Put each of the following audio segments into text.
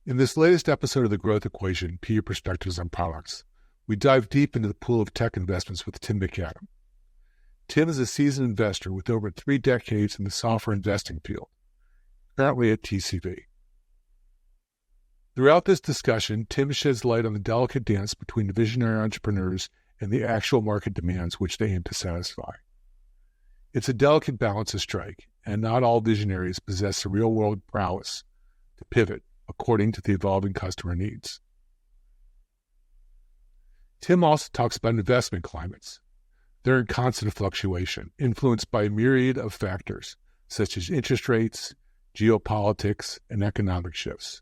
In this latest episode of The Growth Equation, PE Perspectives on Products, we dive deep into the pool of tech investments with Tim McAdam. Tim is a seasoned investor with over 3 decades in the software investing field, currently at TCV. Throughout this discussion, Tim sheds light on the delicate dance between the visionary entrepreneurs and the actual market demands which they aim to satisfy. It's a delicate balance to strike, and not all visionaries possess the real-world prowess to pivot according to the evolving customer needs. Tim also talks about investment climates. They're in constant fluctuation, influenced by a myriad of factors, such as interest rates, geopolitics, and economic shifts.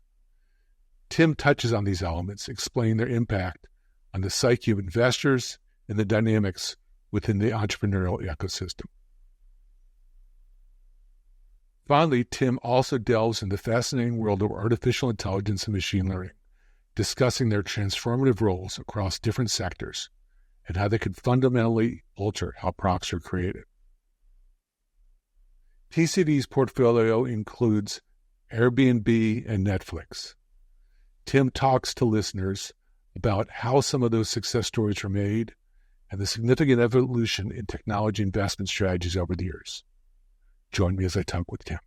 Tim touches on these elements, explaining their impact on the psyche of investors and the dynamics within the entrepreneurial ecosystem. Finally, Tim also delves into the fascinating world of artificial intelligence and machine learning, discussing their transformative roles across different sectors and how they could fundamentally alter how products are created. TCV's portfolio includes Airbnb and Netflix. Tim talks to listeners about how some of those success stories were made and the significant evolution in technology investment strategies over the years. Join me as I talk with Tim.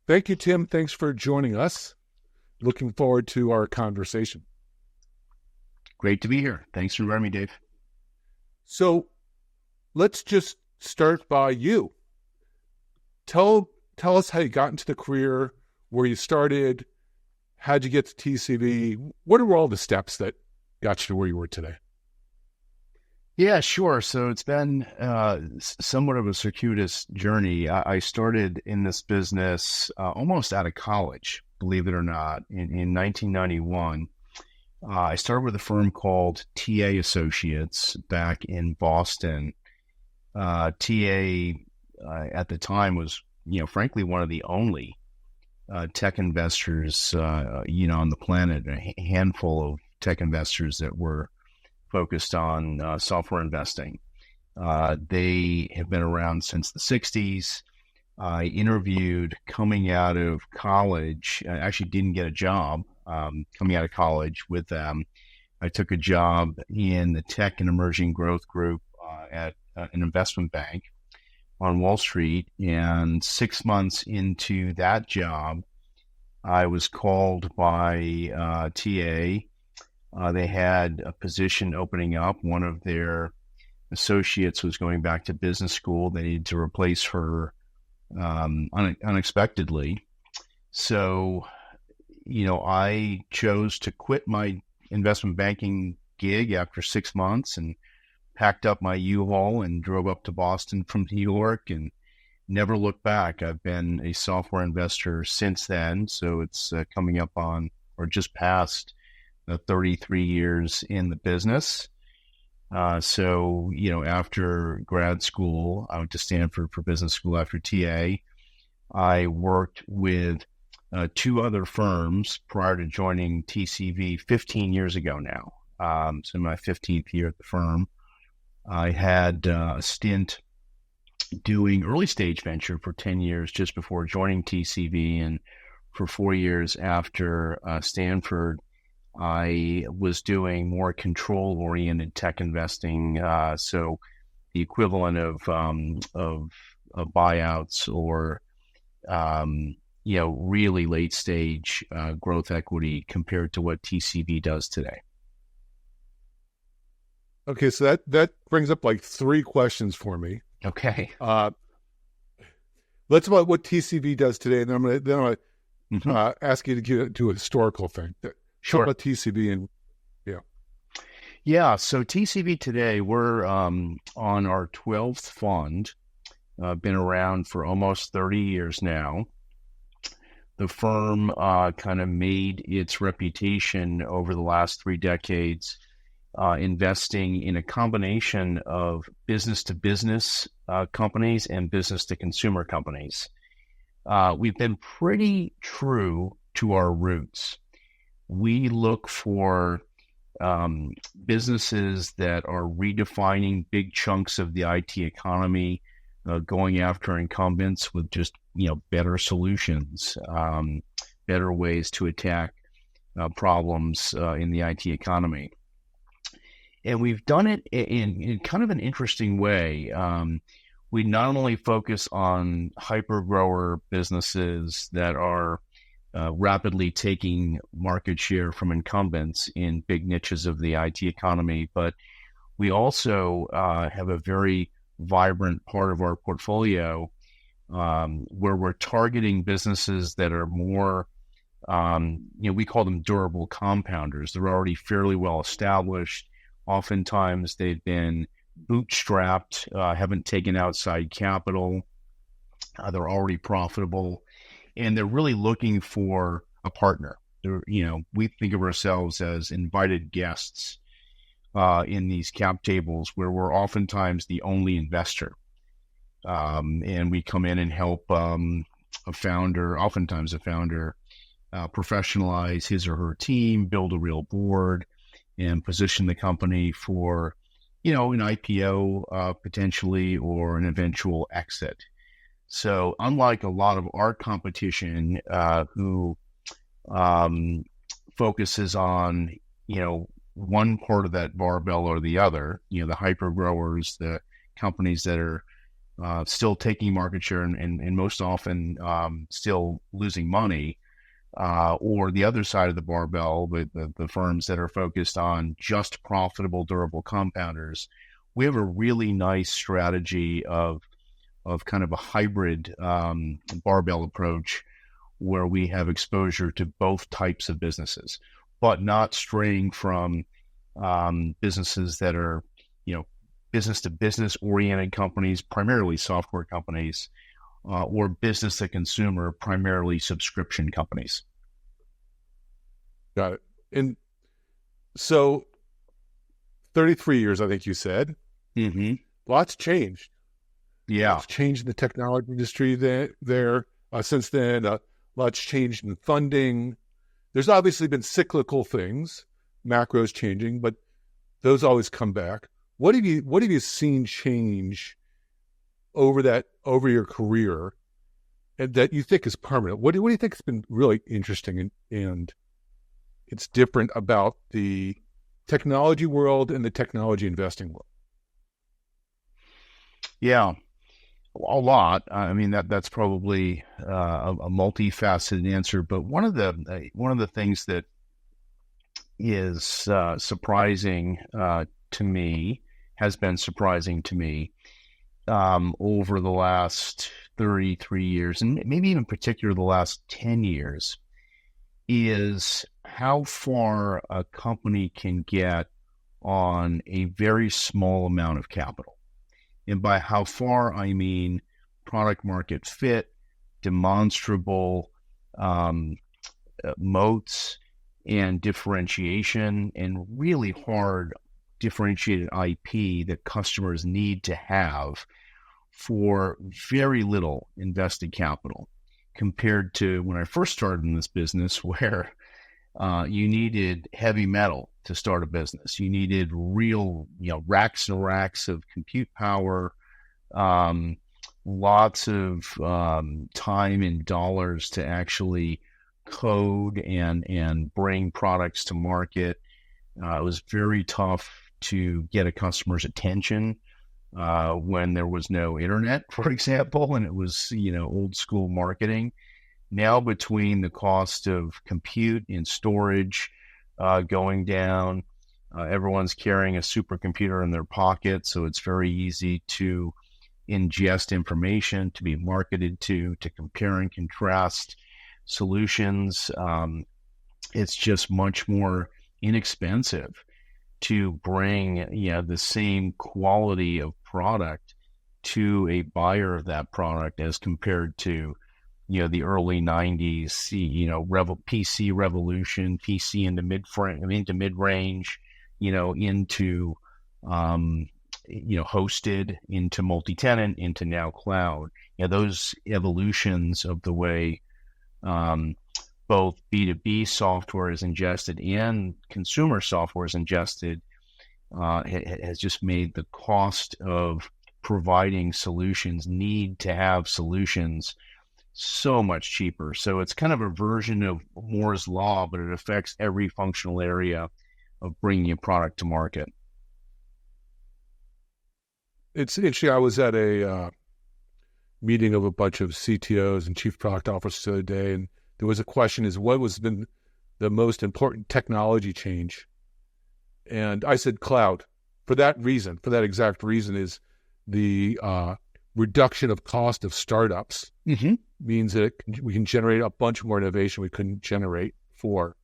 Thank you, Tim. Thanks for joining us. Looking forward to our conversation. Great to be here. Thanks for inviting me, Dave. So let's just start by you. Tell us how you got into the career, where you started, how'd you get to TCV? What are all the steps that got you to where you were today? Yeah, sure. So it's been somewhat of a circuitous journey. I started in this business almost out of college, believe it or not, in 1991. I started with a firm called TA Associates back in Boston. TA at the time was, frankly, one of the only tech investors, on the planet, a handful of tech investors that were focused on software investing. They have been around since the 60s. I interviewed coming out of college. I actually didn't get a job coming out of college with them. I took a job in the tech and emerging growth group at an investment bank on Wall Street. And 6 months into that job, I was called by TA. They had a position opening up. One of their associates was going back to business school. They needed to replace her unexpectedly. So, I chose to quit my investment banking gig after 6 months and packed up my U-Haul and drove up to Boston from New York and never looked back. I've been a software investor since then. So it's coming up on, or just past, 33 years in the business. So, after grad school, I went to Stanford for business school after TA. I worked with 2 other firms prior to joining TCV 15 years ago now. So my 15th year at the firm. I had a stint doing early stage venture for 10 years just before joining TCV. And for 4 years after Stanford, I was doing more control-oriented tech investing, so the equivalent of buyouts or really late-stage growth equity compared to what TCV does today. Okay, so that brings up like 3 questions for me. Okay. Let's about what TCV does today, and then I'm going to ask you to do a historical thing. Sure. About TCV and Yeah. So TCV today, we're on our 12th fund. Been around for almost 30 years now. The firm kind of made its reputation over the last 3 decades, investing in a combination of business-to-business companies and business-to-consumer companies. We've been pretty true to our roots. We look for businesses that are redefining big chunks of the IT economy, going after incumbents with just, better solutions, better ways to attack problems in the IT economy. And we've done it in kind of an interesting way. We not only focus on hyper-grower businesses that are rapidly taking market share from incumbents in big niches of the IT economy, but we also have a very vibrant part of our portfolio where we're targeting businesses that are more, we call them durable compounders. They're already fairly well established. Oftentimes they've been bootstrapped, haven't taken outside capital. They're already profitable, and they're really looking for a partner. We think of ourselves as invited guests in these cap tables where we're oftentimes the only investor. And we come in and help oftentimes a founder, professionalize his or her team, build a real board, and position the company for, an IPO potentially, or an eventual exit. So unlike a lot of our competition who focuses on, one part of that barbell or the other, the hyper growers, the companies that are still taking market share and most often still losing money, or the other side of the barbell, the firms that are focused on just profitable, durable compounders. We have a really nice strategy of kind of a hybrid barbell approach where we have exposure to both types of businesses, but not straying from businesses that are, business to business oriented companies, primarily software companies, or business to consumer, primarily subscription companies. Got it. And so 33 years, I think you said. Mm-hmm. Lots changed. Yeah. Lots changed in the technology industry there since then. Lots changed in funding. There's obviously been cyclical things, macros changing, but those always come back. What have you seen change over your career, and that you think is permanent? What do you think has been really interesting and it's different about the technology world and the technology investing world? Yeah, a lot. I mean, that's probably a multifaceted answer, but one of the things that is surprising to me, has been surprising to me over the last 33 years, and maybe even particularly the last 10 years, is how far a company can get on a very small amount of capital. And by how far, I mean product market fit, demonstrable moats and differentiation, and really hard differentiated IP that customers need to have for very little invested capital, compared to when I first started in this business, where you needed heavy metal to start a business. You needed real, racks and racks of compute power, lots of time and dollars to actually code and bring products to market. It was very tough to get a customer's attention when there was no internet, for example, and it was, old school marketing. Now, between the cost of compute and storage going down, everyone's carrying a supercomputer in their pocket, so it's very easy to ingest information, to be marketed to compare and contrast solutions. It's just much more inexpensive to bring, the same quality of product to a buyer of that product as compared to, the early 90s, PC revolution, PC into mid-range, into, hosted, into multi-tenant, into now cloud. Those evolutions of the way both B2B software is ingested and consumer software is ingested has just made the cost of providing solutions need to have solutions so much cheaper. So it's kind of a version of Moore's law, but it affects every functional area of bringing a product to market. It's interesting. I was at a meeting of a bunch of CTOs and chief product officers the other day, and there was a question: is what was been the most important technology change? And I said cloud. For that reason, for that exact reason, is the reduction of cost of startups means that we can generate a bunch more innovation we couldn't generate before.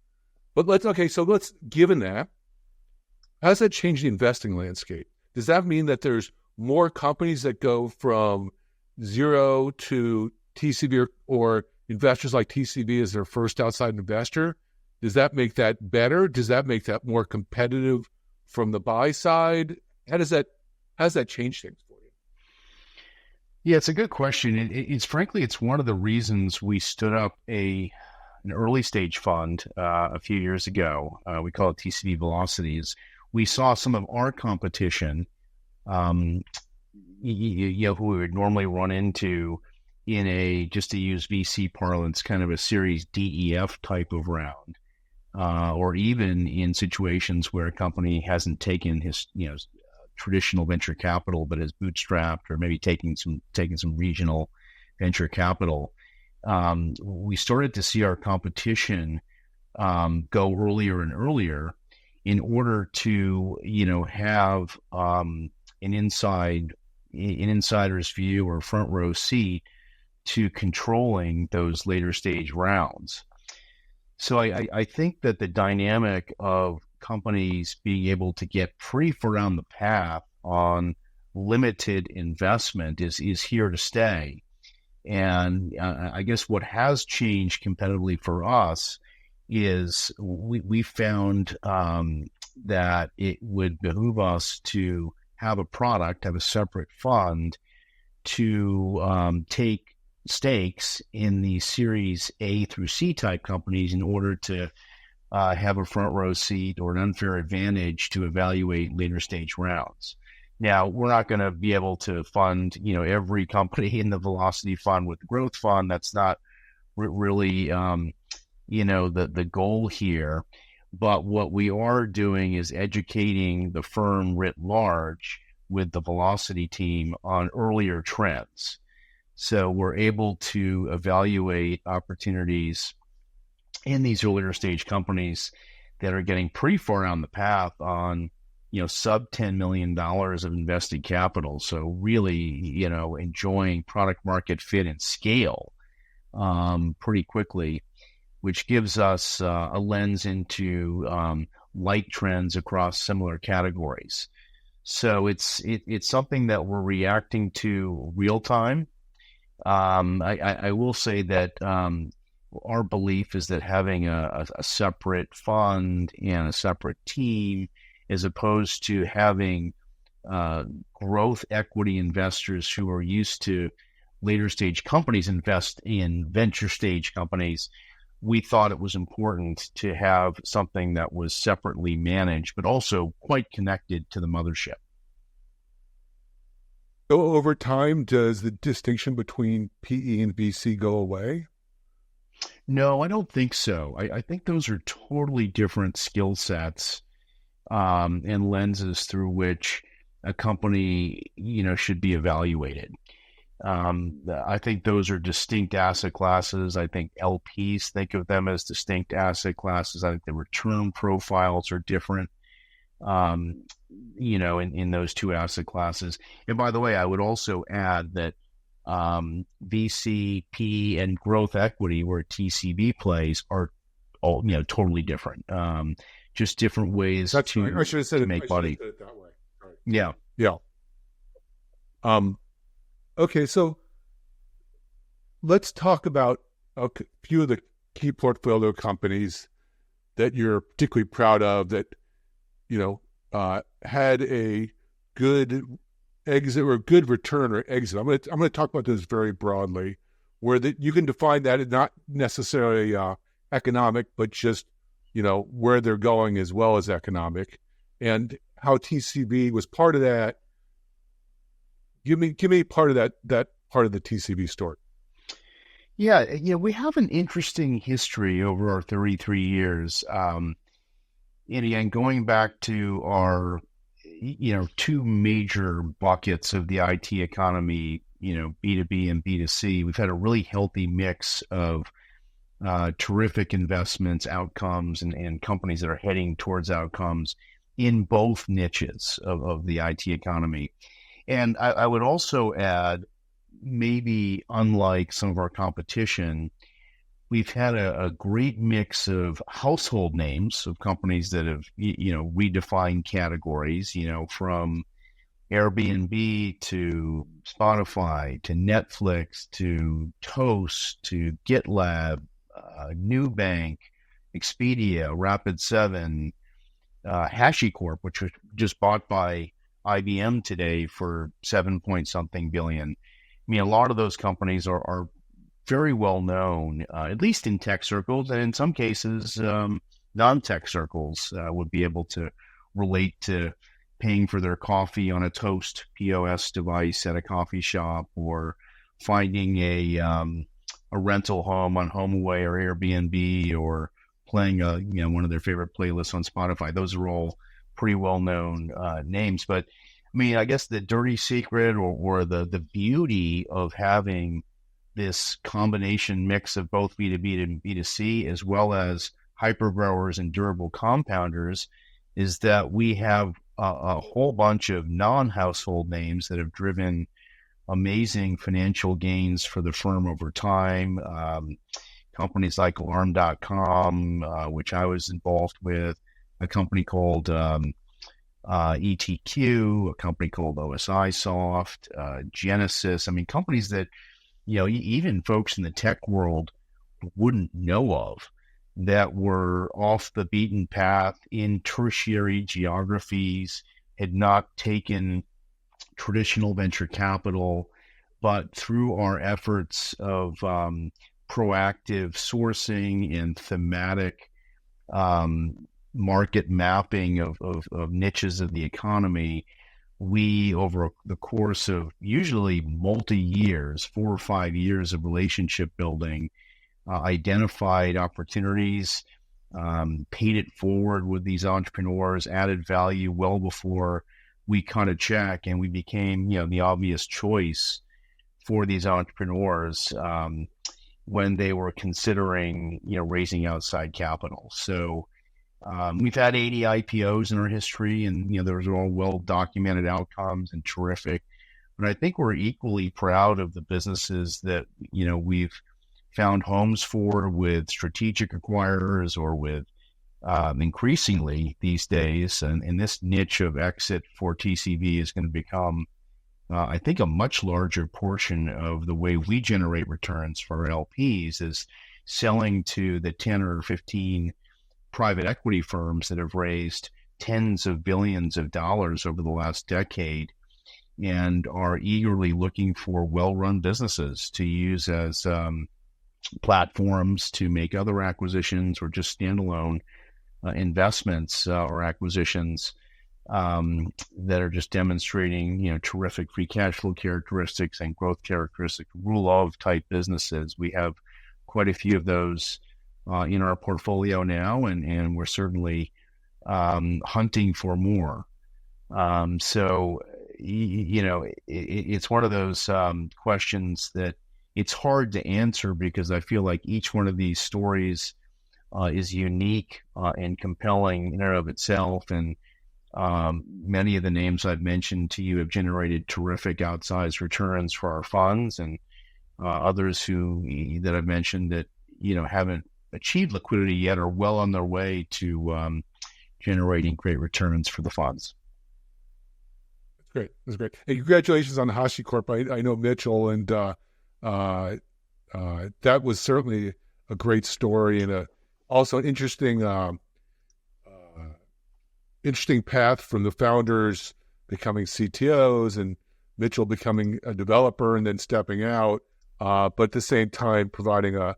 But given that, how does that change the investing landscape? Does that mean that there's more companies that go from zero to TCV or investors like TCV as their first outside investor? Does that make that better? Does that make that more competitive from the buy side? How does that change things for you? Yeah, it's a good question. It's frankly, it's one of the reasons we stood up an early stage fund a few years ago. We call it TCV Velocities. We saw some of our competition, who we would normally run into in just to use VC parlance, kind of a series DEF type of round. Or even in situations where a company hasn't taken his, traditional venture capital, but has bootstrapped or maybe taking some regional venture capital. We started to see our competition go earlier and earlier in order to, have an insider's view or front row seat to controlling those later stage rounds. So I think that the dynamic of companies being able to get free for down the path on limited investment is here to stay. And I guess what has changed competitively for us is we found that it would behoove us to have a separate fund to take stakes in the Series A through C type companies in order to have a front row seat or an unfair advantage to evaluate later stage rounds. Now, we're not going to be able to fund, every company in the Velocity Fund with the Growth Fund. That's not really, the goal here. But what we are doing is educating the firm writ large with the Velocity team on earlier trends. So we're able to evaluate opportunities in these earlier stage companies that are getting pretty far down the path on, sub $10 million of invested capital. So really, enjoying product market fit and scale pretty quickly, which gives us a lens into like trends across similar categories. So it's something that we're reacting to real time. I will say that our belief is that having a separate fund and a separate team, as opposed to having growth equity investors who are used to later stage companies invest in venture stage companies, we thought it was important to have something that was separately managed, but also quite connected to the mothership. So over time, does the distinction between PE and VC go away? No, I don't think so. I think those are totally different skill sets and lenses through which a company, should be evaluated. I think those are distinct asset classes. I think LPs think of them as distinct asset classes. I think the return profiles are different, in those two asset classes. And by the way, I would also add that VC, PE, and growth equity, where TCV plays, are all totally different. Just different ways That's right. I should have said to make money. Said it that way. Right. Yeah. Okay, so let's talk about a few of the key portfolio companies that you're particularly proud of that, had a good exit or a good return or exit. I'm going to talk about this very broadly, where you can define that as not necessarily economic, but just where they're going as well as economic, and how TCV was part of that. Give me part of that part of the TCV story. Yeah, we have an interesting history over our 33 years. And again, going back to our, two major buckets of the IT economy, B2B and B2C, we've had a really healthy mix of terrific investments, outcomes, and companies that are heading towards outcomes in both niches of the IT economy. And I would also add, maybe unlike some of our competition, we've had a great mix of household names of companies that have, redefined categories, from Airbnb to Spotify to Netflix to Toast to GitLab, Nubank, Expedia, Rapid7, HashiCorp, which was just bought by IBM today for 7 something billion. I mean, a lot of those companies are very well known, at least in tech circles, and in some cases, non-tech circles would be able to relate to paying for their coffee on a Toast POS device at a coffee shop, or finding a rental home on HomeAway or Airbnb, or playing one of their favorite playlists on Spotify. Those are all pretty well-known names. But I mean, I guess the dirty secret or the beauty of having this combination mix of both B2B and B2C, as well as hypergrowers and durable compounders, is that we have a whole bunch of non-household names that have driven amazing financial gains for the firm over time. Companies like Alarm.com, which I was involved with, a company called ETQ, a company called OSI Soft, Genesis. I mean, companies that, even folks in the tech world wouldn't know of, that were off the beaten path in tertiary geographies, had not taken traditional venture capital, but through our efforts of proactive sourcing and thematic market mapping of niches of the economy, we, over the course of usually multi-years, 4 or 5 years of relationship building, identified opportunities, paid it forward with these entrepreneurs, added value well before we cut a check, and we became, the obvious choice for these entrepreneurs when they were considering, raising outside capital. So we've had 80 IPOs in our history, and those are all well-documented outcomes and terrific. But I think we're equally proud of the businesses that we've found homes for with strategic acquirers, or with increasingly these days, and this niche of exit for TCV is going to become, I think, a much larger portion of the way we generate returns for our LPs, is selling to the 10 or 15 private equity firms that have raised tens of billions of dollars over the last decade, and are eagerly looking for well-run businesses to use as platforms to make other acquisitions, or just standalone investments or acquisitions that are just demonstrating, terrific free cash flow characteristics and growth characteristics, rule of type businesses. We have quite a few of those in our portfolio now, and we're certainly hunting for more. So, it's one of those questions that it's hard to answer, because I feel like each one of these stories is unique and compelling in and of itself. And many of the names I've mentioned to you have generated terrific outsized returns for our funds, and others that I've mentioned that, haven't achieved liquidity yet are well on their way to generating great returns for the funds. That's great. That's great. Hey, congratulations on HashiCorp. I know Mitchell, and that was certainly a great story, and also an interesting path from the founders becoming CTOs, and Mitchell becoming a developer and then stepping out, but at the same time providing a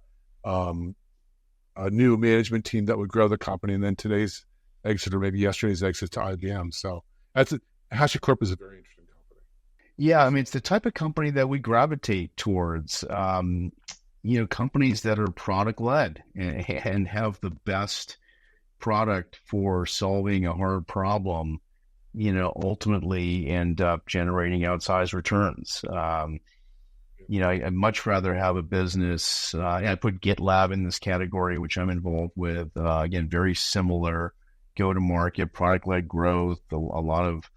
new management team that would grow the company, and then today's exit, or maybe yesterday's exit, to IBM. So HashiCorp is a very interesting company. Yeah, I mean, it's the type of company that we gravitate towards. Companies that are product led and have the best product for solving a hard problem, ultimately end up generating outsized returns. I'd much rather have a business. I put GitLab in this category, which I'm involved with. Again, very similar go-to-market, product-led growth. A lot of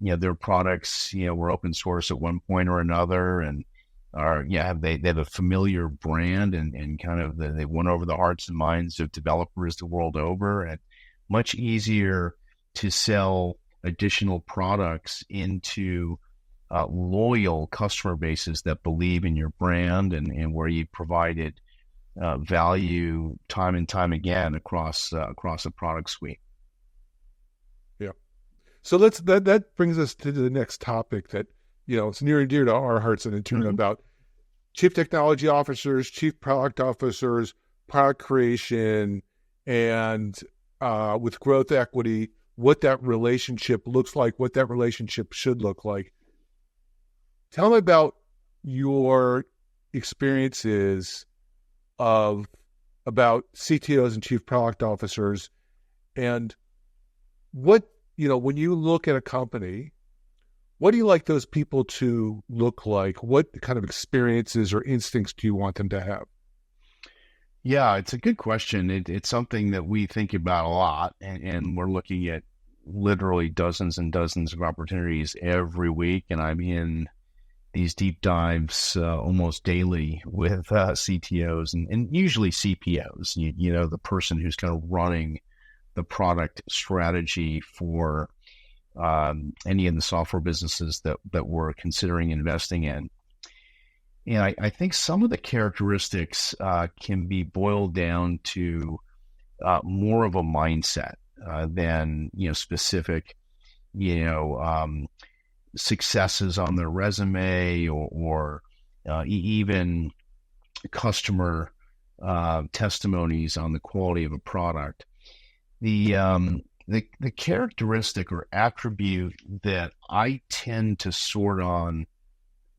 their products were open source at one point or another, and they have a familiar brand and kind of they won over the hearts and minds of developers the world over, and much easier to sell additional products into loyal customer bases that believe in your brand and where you provided value time and time again across a product suite. Yeah. So that brings us to the next topic that, it's near and dear to our hearts and in turn about chief technology officers, chief product officers, product creation, and with growth equity, what that relationship looks like, what that relationship should look like. Tell me about your experiences about CTOs and chief product officers, and what, when you look at a company, what do you like those people to look like? What kind of experiences or instincts do you want them to have? Yeah, it's a good question. It's something that we think about a lot, and we're looking at literally dozens and dozens of opportunities every week, and I'm in these deep dives almost daily with CTOs and usually CPOs, the person who's kind of running the product strategy for any of the software businesses that we're considering investing in. And I think some of the characteristics can be boiled down to more of a mindset than, specific, successes on their resume or even customer testimonies on the quality of a product. The characteristic or attribute that I tend to sort on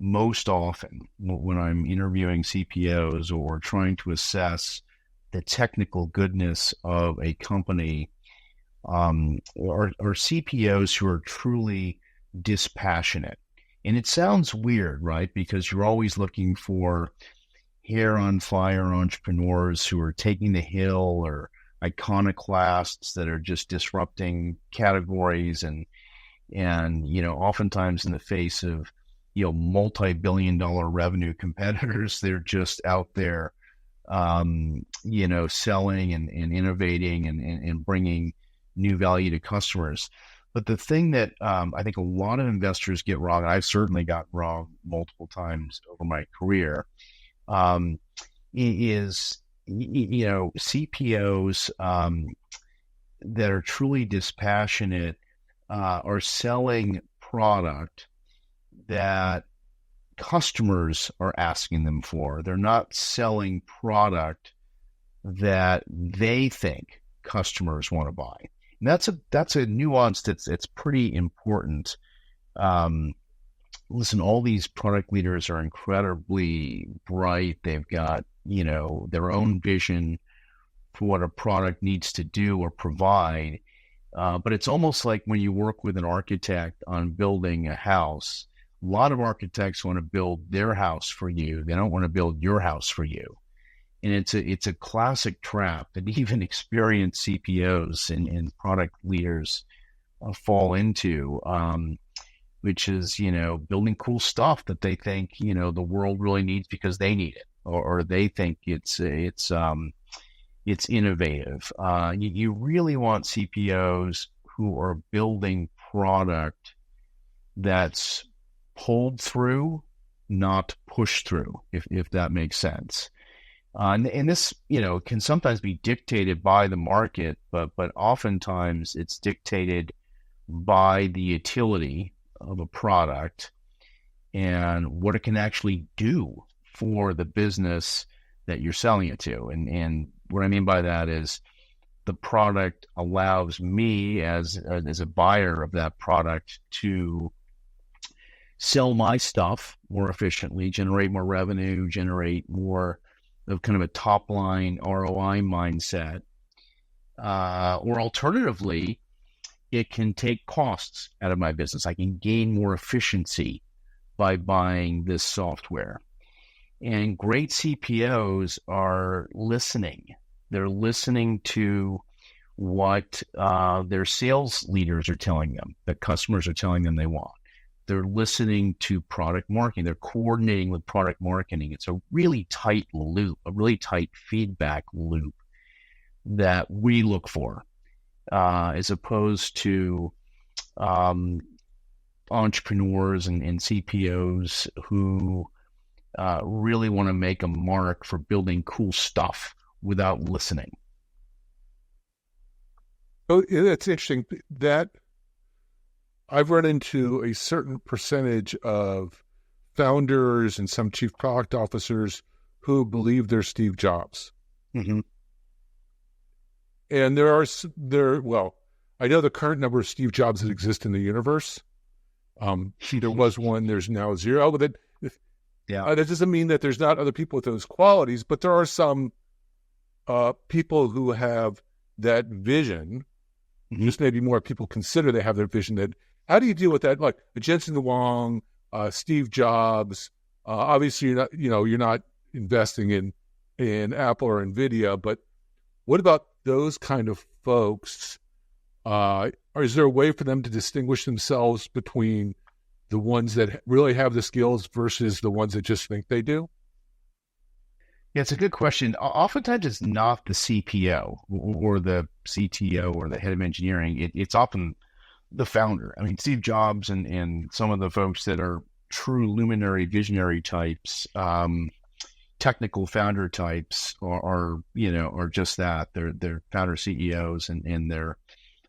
most often when I'm interviewing CPOs or trying to assess the technical goodness of a company are CPOs who are truly dispassionate. And it sounds weird, right? Because you're always looking for hair on fire entrepreneurs who are taking the hill or iconoclasts that are just disrupting categories and oftentimes in the face of multi-billion-dollar revenue competitors, they're just out there selling and innovating and bringing new value to customers. But the thing that I think a lot of investors get wrong, and I've certainly got wrong multiple times over my career, is CPOs that are truly dispassionate are selling product that customers are asking them for. They're not selling product that they think customers want to buy. And that's a nuance that's pretty important. Listen, all these product leaders are incredibly bright. They've got, their own vision for what a product needs to do or provide. But it's almost like when you work with an architect on building a house, a lot of architects want to build their house for you. They don't want to build your house for you. And it's a classic trap that even experienced CPOs and product leaders fall into, which is, building cool stuff that they think, the world really needs because they need it, or they think it's innovative. You really want CPOs who are building product that's pulled through, not pushed through, if that makes sense. And this, can sometimes be dictated by the market, but oftentimes it's dictated by the utility of a product and what it can actually do for the business that you're selling it to. And what I mean by that is the product allows me as a buyer of that product to sell my stuff more efficiently, generate more revenue, generate more of kind of a top line ROI mindset. Or alternatively, it can take costs out of my business. I can gain more efficiency by buying this software. And great CPOs are listening. They're listening to what their sales leaders are telling them, that customers are telling them they want. They're listening to product marketing. They're coordinating with product marketing. It's a really tight loop, a really tight feedback loop that we look for, as opposed to entrepreneurs and CPOs who really want to make a mark for building cool stuff without listening. Oh, it's interesting that I've run into a certain percentage of founders and some chief product officers who believe they're Steve Jobs. Mm-hmm. And well, I know the current number of Steve Jobs that exist in the universe. There was one, there's now zero. But that doesn't mean that there's not other people with those qualities, but there are some people who have that vision. Mm-hmm. Just maybe more people consider they have their vision. That how do you deal with that? Like Jensen Huang, Steve Jobs. Obviously, you're not investing in Apple or Nvidia, but what about those kind of folks? Or is there a way for them to distinguish themselves between the ones that really have the skills versus the ones that just think they do? Yeah, it's a good question. Oftentimes, it's not the CPO or the CTO or the head of engineering. It's often the founder. I mean, Steve Jobs and some of the folks that are true luminary visionary types, technical founder types are just that. They're founder CEOs and they're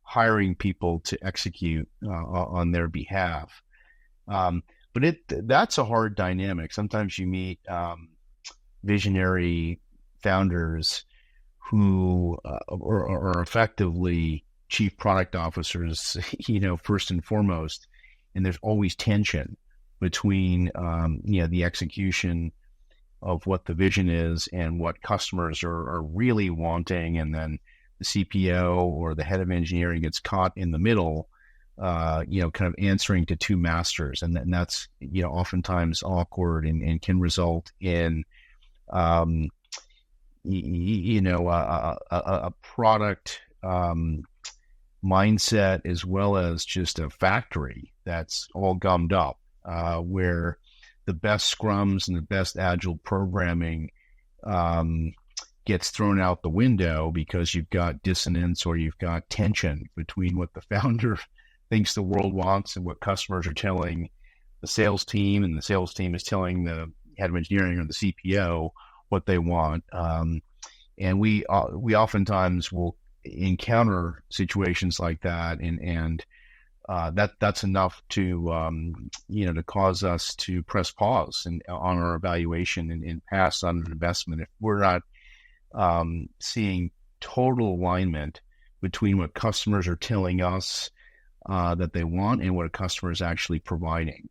hiring people to execute on their behalf. But that's a hard dynamic. Sometimes you meet visionary founders who are effectively chief product officers, first and foremost, and there's always tension between the execution of what the vision is and what customers are really wanting, and then the CPO or the head of engineering gets caught in the middle, kind of answering to two masters, and that's oftentimes awkward and can result in a product mindset as well as just a factory that's all gummed up, where the best scrums and the best agile programming gets thrown out the window because you've got dissonance or you've got tension between what the founder thinks the world wants and what customers are telling the sales team, and the sales team is telling the head of engineering or the CPO what they want. And we oftentimes will encounter situations like that, and that's enough to to cause us to press pause on our evaluation and pass on an investment if we're not seeing total alignment between what customers are telling us that they want and what a customer is actually providing.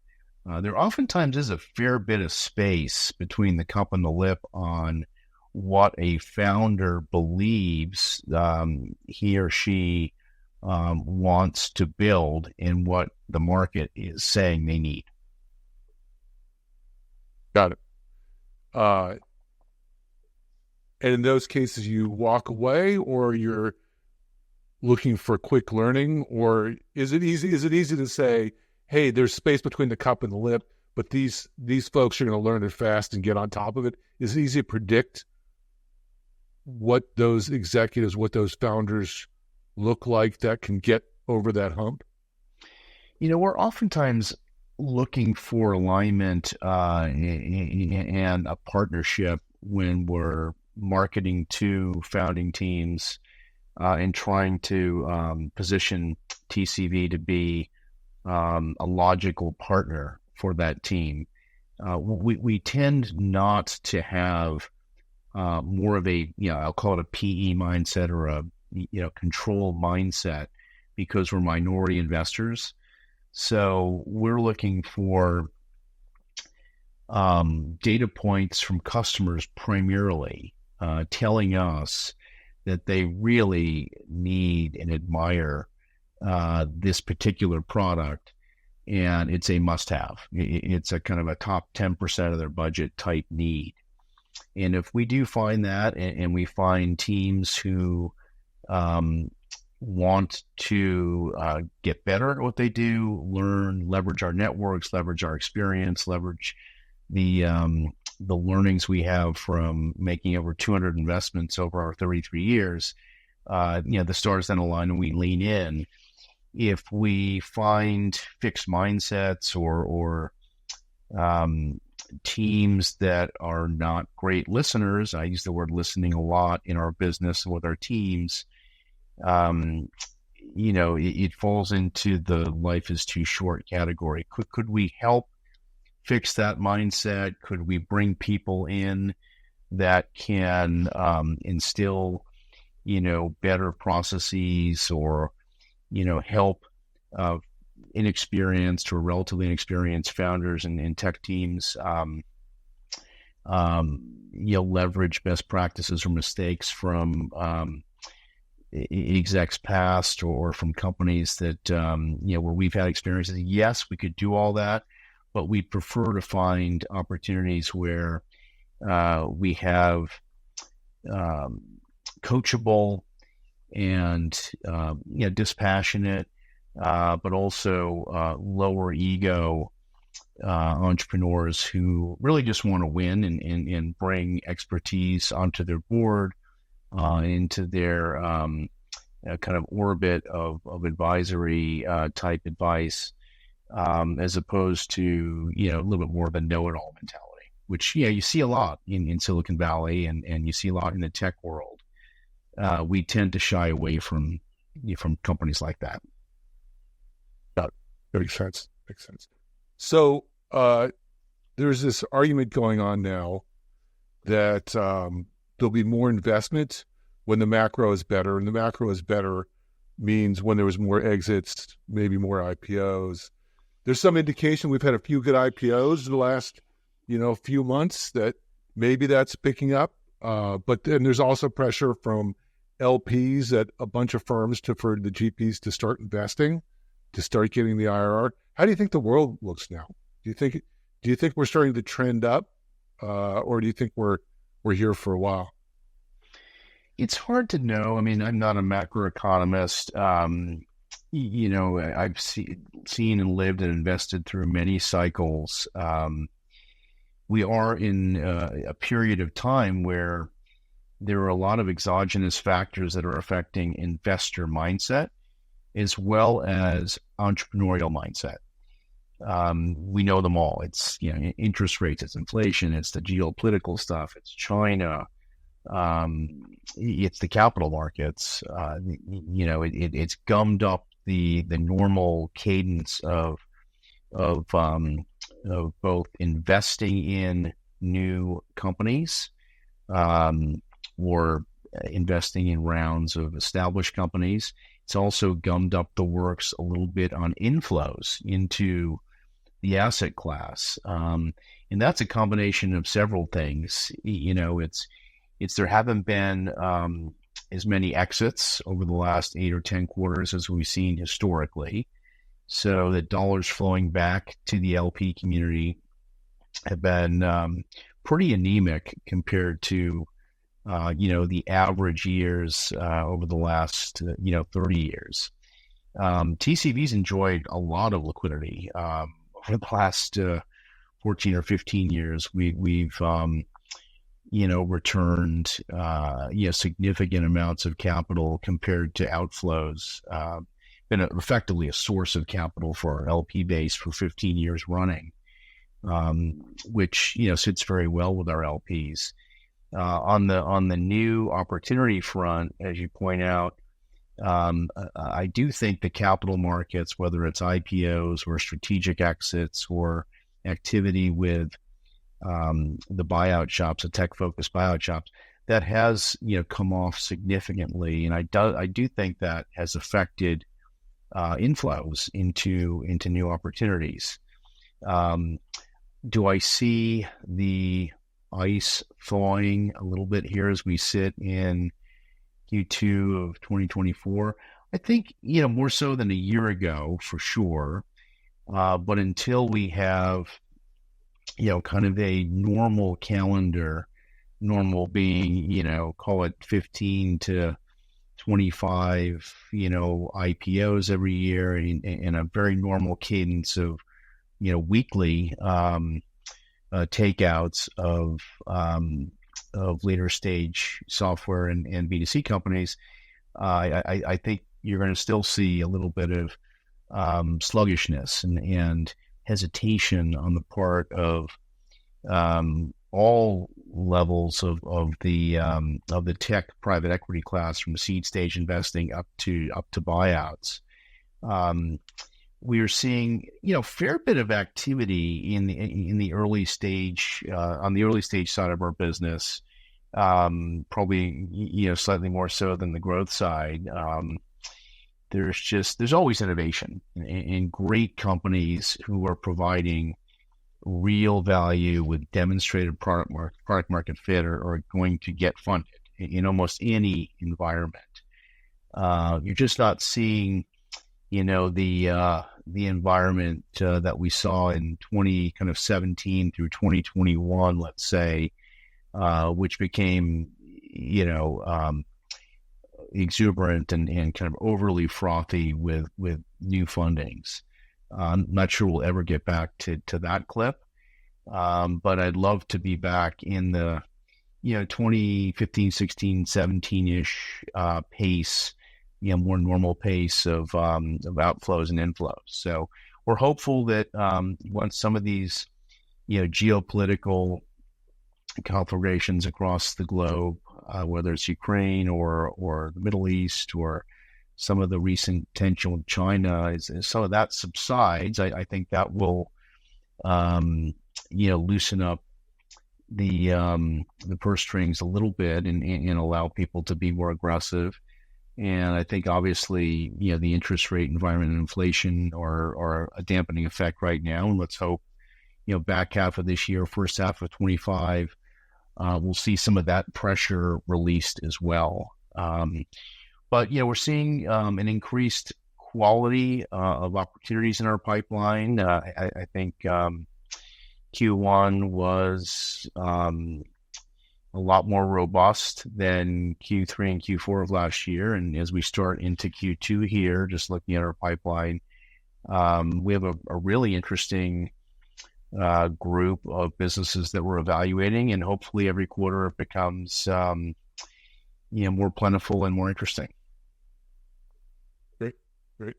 There oftentimes is a fair bit of space between the cup and the lip on what a founder believes he or she wants to build and what the market is saying they need. Got it. And in those cases, you walk away, or you're looking for quick learning, or is it easy? Is it easy to say, "Hey, there's space between the cup and the lip, but these folks are going to learn it fast and get on top of it"? Is it easy to predict what those executives, what those founders look like that can get over that hump? We're oftentimes looking for alignment and a partnership when we're marketing to founding teams and trying to position TCV to be a logical partner for that team. We tend not to have more of a, I'll call it a PE mindset or a control mindset, because we're minority investors. So we're looking for data points from customers primarily telling us that they really need and admire this particular product, and it's a must-have. It's a kind of a top 10% of their budget type need. And if we do find that, and we find teams who want to get better at what they do, learn, leverage our networks, leverage our experience, leverage the learnings we have from making over 200 investments over our 33 years, the stars then align and we lean in. If we find fixed mindsets or teams that are not great listeners, I use the word listening a lot in our business with our teams, it falls into the life is too short category. Could we help fix that mindset? Could we bring people in that can instill, better processes or, help inexperienced or relatively inexperienced founders and tech teams, leverage best practices or mistakes from execs past or from companies that, where we've had experiences? Yes, we could do all that, but we prefer to find opportunities where we have coachable and dispassionate, but also lower ego entrepreneurs who really just want to win and bring expertise onto their board, into their kind of orbit of advisory type advice, as opposed to a little bit more of a know-it-all mentality, which you see a lot in Silicon Valley and you see a lot in the tech world. We tend to shy away from companies like that. That makes sense. So there's this argument going on now that there'll be more investment when the macro is better, and the macro is better means when there was more exits, maybe more IPOs. There's some indication we've had a few good IPOs in the last, few months that maybe that's picking up. But then there's also pressure from LPs at a bunch of firms for the GPs to start investing, to start getting the IRR. How do you think the world looks now? Do you think we're starting to trend up, or do you think we're here for a while? It's hard to know. I mean, I'm not a macroeconomist. I've seen and lived and invested through many cycles. We are in a period of time where there are a lot of exogenous factors that are affecting investor mindset as well as entrepreneurial mindset. We know them all. It's interest rates, it's inflation, it's the geopolitical stuff, it's China, it's the capital markets. It's gummed up the normal cadence of both investing in new companies or investing in rounds of established companies. It's also gummed up the works a little bit on inflows into the asset class. And that's a combination of several things. It's there haven't been as many exits over the last 8 or 10 quarters as we've seen historically. So the dollars flowing back to the LP community have been pretty anemic compared to the average years over the last 30 years. TCV's enjoyed a lot of liquidity over the last 14 or 15 years. We've returned significant amounts of capital compared to outflows. Been effectively a source of capital for our LP base for 15 years running, which sits very well with our LPs. On the new opportunity front, as you point out, I do think the capital markets, whether it's IPOs or strategic exits or activity with the buyout shops, the tech-focused buyout shops, that has come off significantly, and I do think that has affected inflows into new opportunities. Do I see the ice thawing a little bit here as we sit in Q2 of 2024? I think, more so than a year ago, for sure. But until we have, kind of a normal calendar, normal being, call it 15 to 25, IPOs every year and a very normal cadence of, weekly takeouts of later stage software and B2C companies, I think you're going to still see a little bit of sluggishness and hesitation on the part of all levels of the tech private equity class, from seed stage investing up to buyouts. We are seeing, fair bit of activity in the early stage, on the early stage side of our business, probably, slightly more so than the growth side. There's always innovation and great companies who are providing real value with demonstrated product market fit are going to get funded in almost any environment. You're just not seeing, the environment that we saw in 2017 through 2021, let's say, which became, exuberant and kind of overly frothy with new fundings. I'm not sure we'll ever get back to that clip, but I'd love to be back in the 2015, 16, 17-ish pace, more normal pace of outflows and inflows. So we're hopeful that once some of these geopolitical conflagrations across the globe, whether it's Ukraine or the Middle East or some of the recent tension with China, as some of that subsides, I think that will loosen up the purse strings a little bit and allow people to be more aggressive. And I think obviously, the interest rate environment and inflation are a dampening effect right now. And let's hope, back half of this year, first half of 25, we'll see some of that pressure released as well. But we're seeing an increased quality of opportunities in our pipeline. I think Q1 was a lot more robust than Q3 and Q4 of last year. And as we start into Q2 here, just looking at our pipeline, we have a really interesting group of businesses that we're evaluating, and hopefully every quarter it becomes more plentiful and more interesting. Great.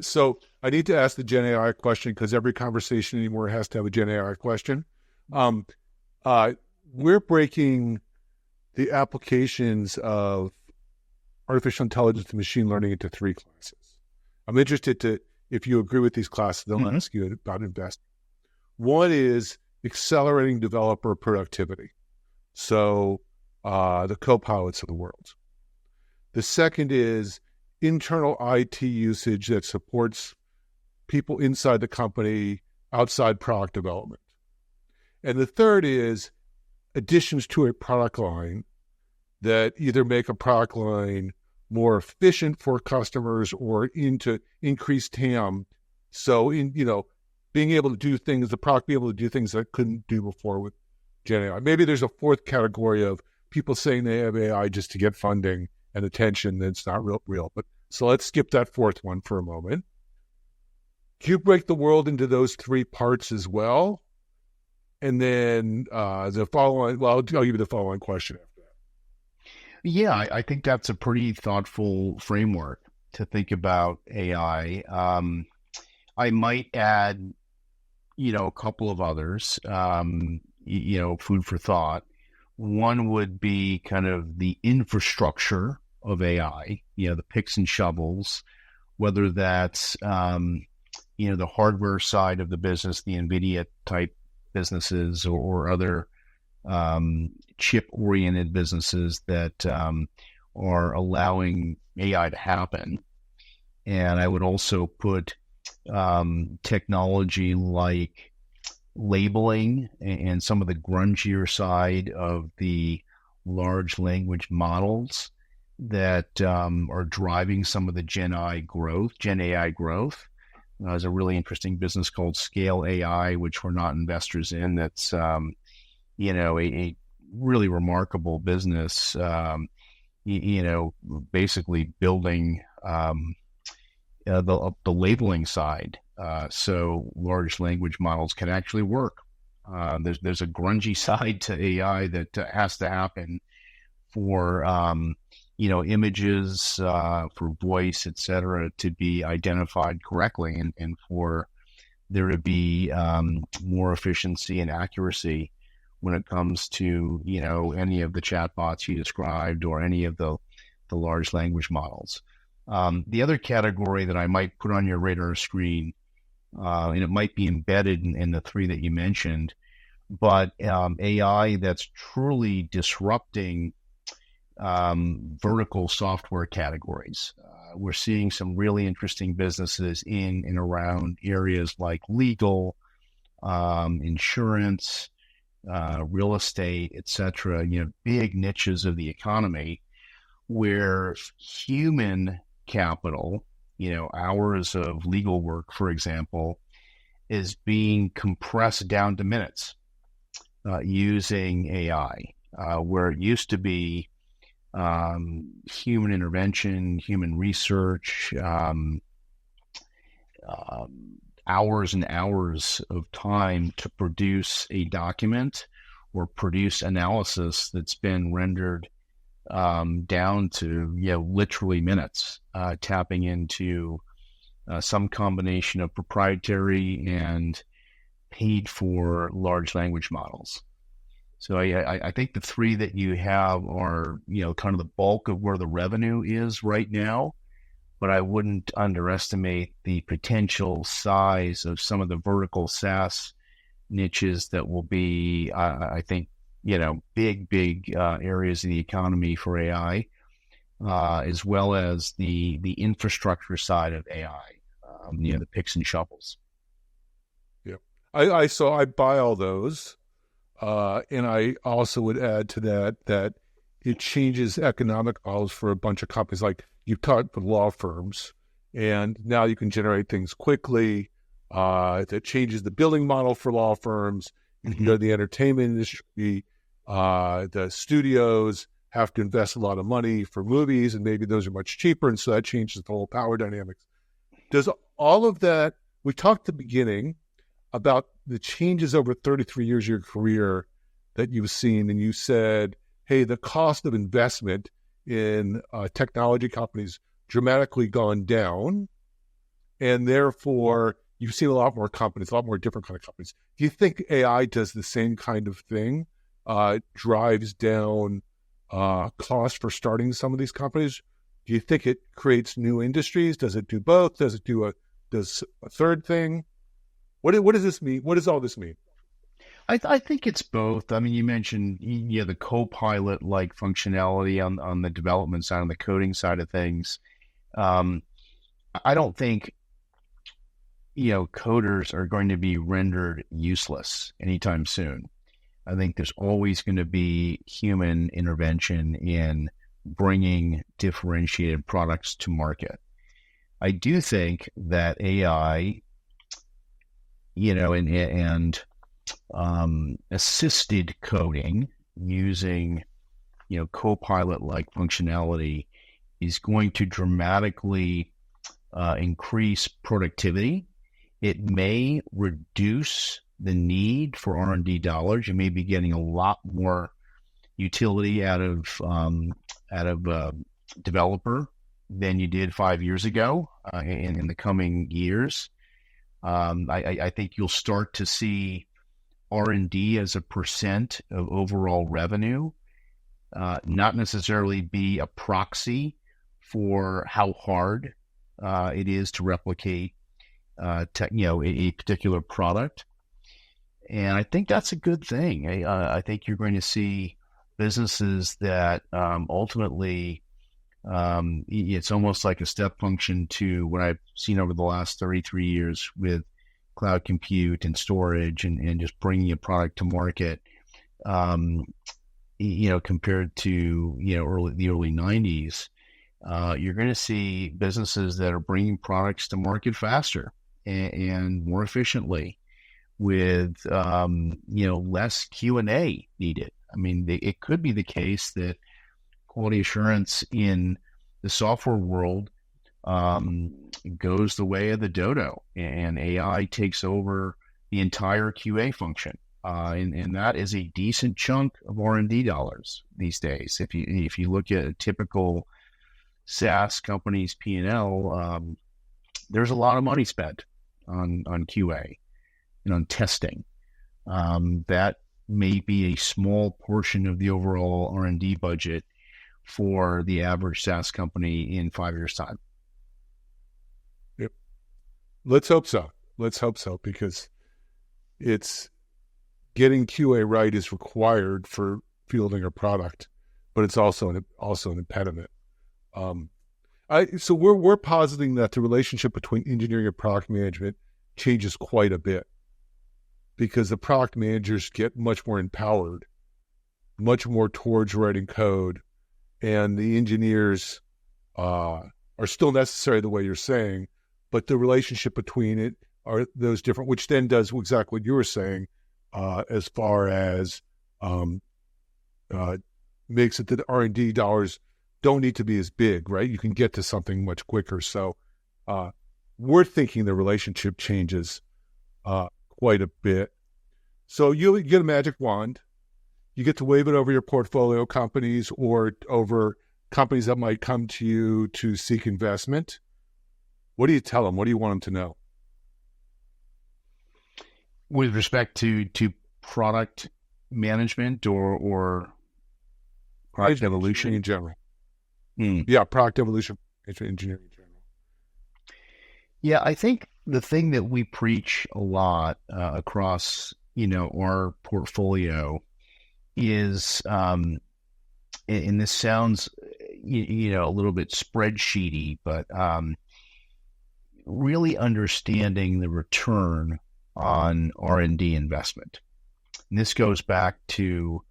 So I need to ask the Gen AI question because every conversation anymore has to have a Gen AI question. We're breaking the applications of artificial intelligence and machine learning into 3 classes. I'm interested if you agree with these classes, then I'll ask you about investing. One is accelerating developer productivity. So the co-pilots of the world. The second is internal IT usage that supports people inside the company, outside product development. And the third is additions to a product line that either make a product line more efficient for customers or into increased TAM. So being able to do things, the product be able to do things that it couldn't do before with Gen AI. Maybe there's a fourth category of people saying they have AI just to get funding and attention that's not real. But so let's skip that fourth one for a moment. Can you break the world into those 3 parts as well? And then the following, I'll give you the following question after that. Yeah, I think that's a pretty thoughtful framework to think about AI. I might add, a couple of others, food for thought. One would be kind of the infrastructure of AI, the picks and shovels, whether that's, the hardware side of the business, the NVIDIA type businesses or other chip-oriented businesses that are allowing AI to happen. And I would also put technology like labeling and some of the grungier side of the large language models that are driving some of the Gen AI growth. There's a really interesting business called Scale AI, which we're not investors in. That's a really remarkable business. Basically building the labeling side, so large language models can actually work. There's a grungy side to AI that has to happen for images, for voice, etc., to be identified correctly, and for there to be more efficiency and accuracy when it comes to any of the chatbots you described or any of the large language models. The other category that I might put on your radar screen, and it might be embedded in the three that you mentioned, but AI that's truly disrupting vertical software categories. We're seeing some really interesting businesses in and around areas like legal, insurance, real estate, etc. Big niches of the economy where human capital, hours of legal work, for example, is being compressed down to minutes using AI, where it used to be human intervention, human research, hours and hours of time to produce a document or produce analysis that's been rendered down to literally minutes, tapping into some combination of proprietary and paid for large language models. So I think the three that you have are kind of the bulk of where the revenue is right now, but I wouldn't underestimate the potential size of some of the vertical SaaS niches that will be, I think, big areas of the economy for AI, as well as the infrastructure side of AI, the picks and shovels. Yep. I buy all those. And I also would add to that it changes economic models for a bunch of companies. Like you talked with law firms, and now you can generate things quickly. That changes the billing model for law firms. You can go to the entertainment industry. The studios have to invest a lot of money for movies, and maybe those are much cheaper, and so that changes the whole power dynamics. Does all of that, we talked at the beginning about the changes over 33 years of your career that you've seen, and you said, hey, the cost of investment in technology companies dramatically gone down, and therefore you've seen a lot more companies, a lot more different kind of companies. Do you think AI does the same kind of thing, drives down cost for starting some of these companies? Do you think it creates new industries? Does it do both? Does it do a third thing? What does this mean? What does all this mean? I think it's both. I mean, you mentioned the co-pilot-like functionality on the development side, on the coding side of things. I don't think coders are going to be rendered useless anytime soon. I think there's always going to be human intervention in bringing differentiated products to market. I do think that AI, and assisted coding using, co-pilot-like functionality is going to dramatically increase productivity. It may reduce the need for R&D dollars. You may be getting a lot more utility out of developer than you did 5 years ago in the coming years. I think you'll start to see R&D as a percent of overall revenue not necessarily be a proxy for how hard it is to replicate a particular product. And I think that's a good thing. I think you're going to see businesses that ultimately It's almost like a step function to what I've seen over the last 33 years with cloud compute and storage and just bringing a product to market, compared to, the early 90s. You're going to see businesses that are bringing products to market faster and more efficiently with, less Q&A needed. I mean, it could be the case that quality assurance in the software world goes the way of the dodo, and AI takes over the entire QA function. And that is a decent chunk of R&D dollars these days. If you look at a typical SaaS company's P&L, there's a lot of money spent on QA and on testing. That may be a small portion of the overall R&D budget for the average SaaS company in 5 years' time. Yep. Let's hope so. Because it's getting QA right is required for fielding a product, but it's also an impediment. So we're positing that the relationship between engineering and product management changes quite a bit, because the product managers get much more empowered, much more towards writing code, and the engineers are still necessary the way you're saying, but the relationship between it are those different, which then does exactly what you were saying, as far as makes it that R&D dollars don't need to be as big, right? You can get to something much quicker. So we're thinking the relationship changes quite a bit. So you get a magic wand. You get to wave it over your portfolio companies or over companies that might come to you to seek investment. What do you tell them? What do you want them to know? With respect to product management or product evolution in general. Yeah, product evolution, engineering in general. Yeah, I think the thing that we preach a lot across, our portfolio is, and this sounds, a little bit spreadsheety, but really understanding the return on R&D investment. And this goes back to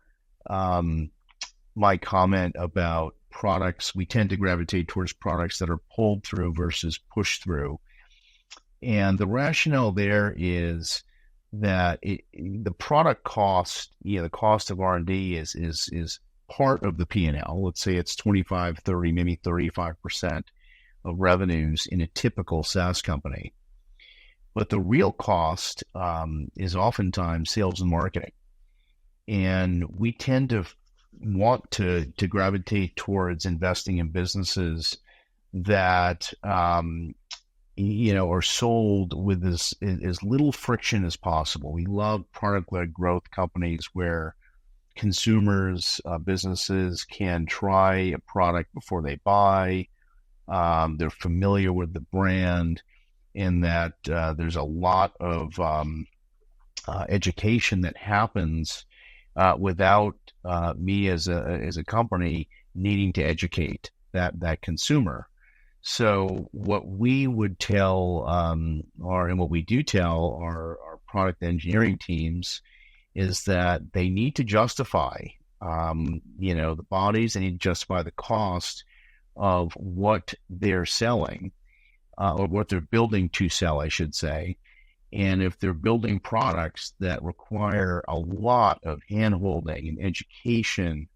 my comment about products. We tend to gravitate towards products that are pulled through versus pushed through. And the rationale there is that the product cost, the cost of R&D is part of the P&L. Let's say it's 25, 30, maybe 35% of revenues in a typical SaaS company. But the real cost is oftentimes sales and marketing. And we tend to want to gravitate towards investing in businesses that are sold with as little friction as possible. We love product-led growth companies where consumers, businesses can try a product before they buy. They're familiar with the brand, and that there's a lot of education that happens without me as a company needing to educate that consumer. So what we would tell and what we do tell our product engineering teams is that they need to justify, the bodies. They need to justify the cost of what they're selling, or what they're building to sell, I should say. And if they're building products that require a lot of handholding and education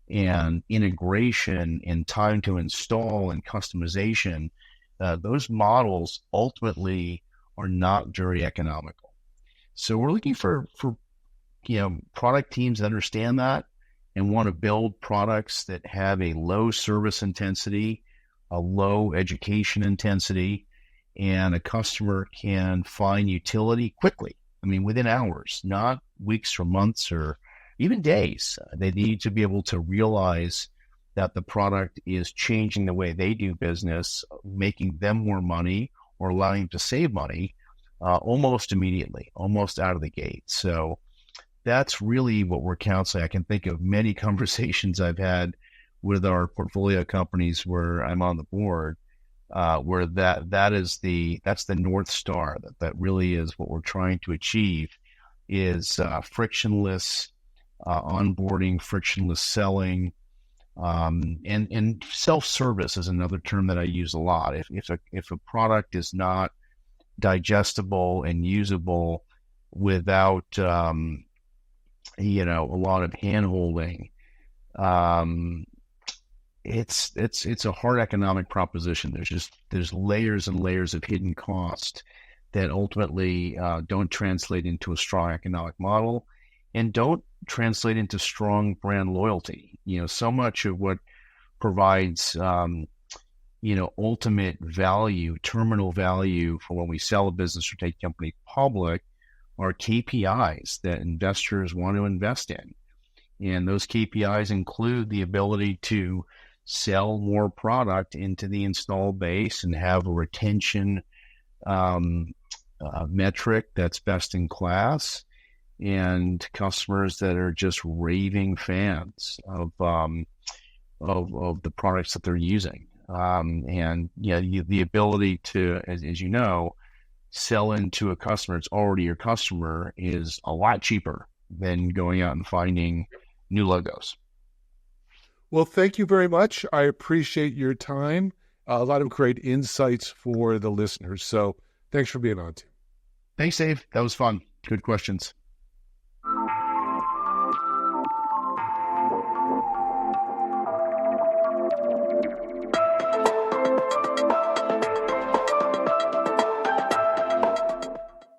and integration and time to install and customization, those models ultimately are not very economical. So we're looking for product teams that understand that and want to build products that have a low service intensity, a low education intensity, and a customer can find utility quickly. I mean, within hours, not weeks or months or even days. They need to be able to realize that the product is changing the way they do business, making them more money or allowing them to save money almost immediately, almost out of the gate. So that's really what we're counseling. I can think of many conversations I've had with our portfolio companies where I'm on the board, where that's the North Star. That really is what we're trying to achieve is frictionless onboarding, frictionless selling, and self-service is another term that I use a lot. If a product is not digestible and usable without a lot of hand-holding, it's a hard economic proposition. There's layers and layers of hidden cost that ultimately don't translate into a strong economic model and don't translate into strong brand loyalty. So much of what provides ultimate value, terminal value for when we sell a business or take a company public are KPIs that investors want to invest in. And those KPIs include the ability to sell more product into the installed base and have a retention metric that's best in class, and customers that are just raving fans of the products that they're using. The ability to, as you know, sell into a customer that's already your customer is a lot cheaper than going out and finding new logos. Well, thank you very much. I appreciate your time. A lot of great insights for the listeners. So thanks for being on, Tim. Thanks, Dave. That was fun. Good questions.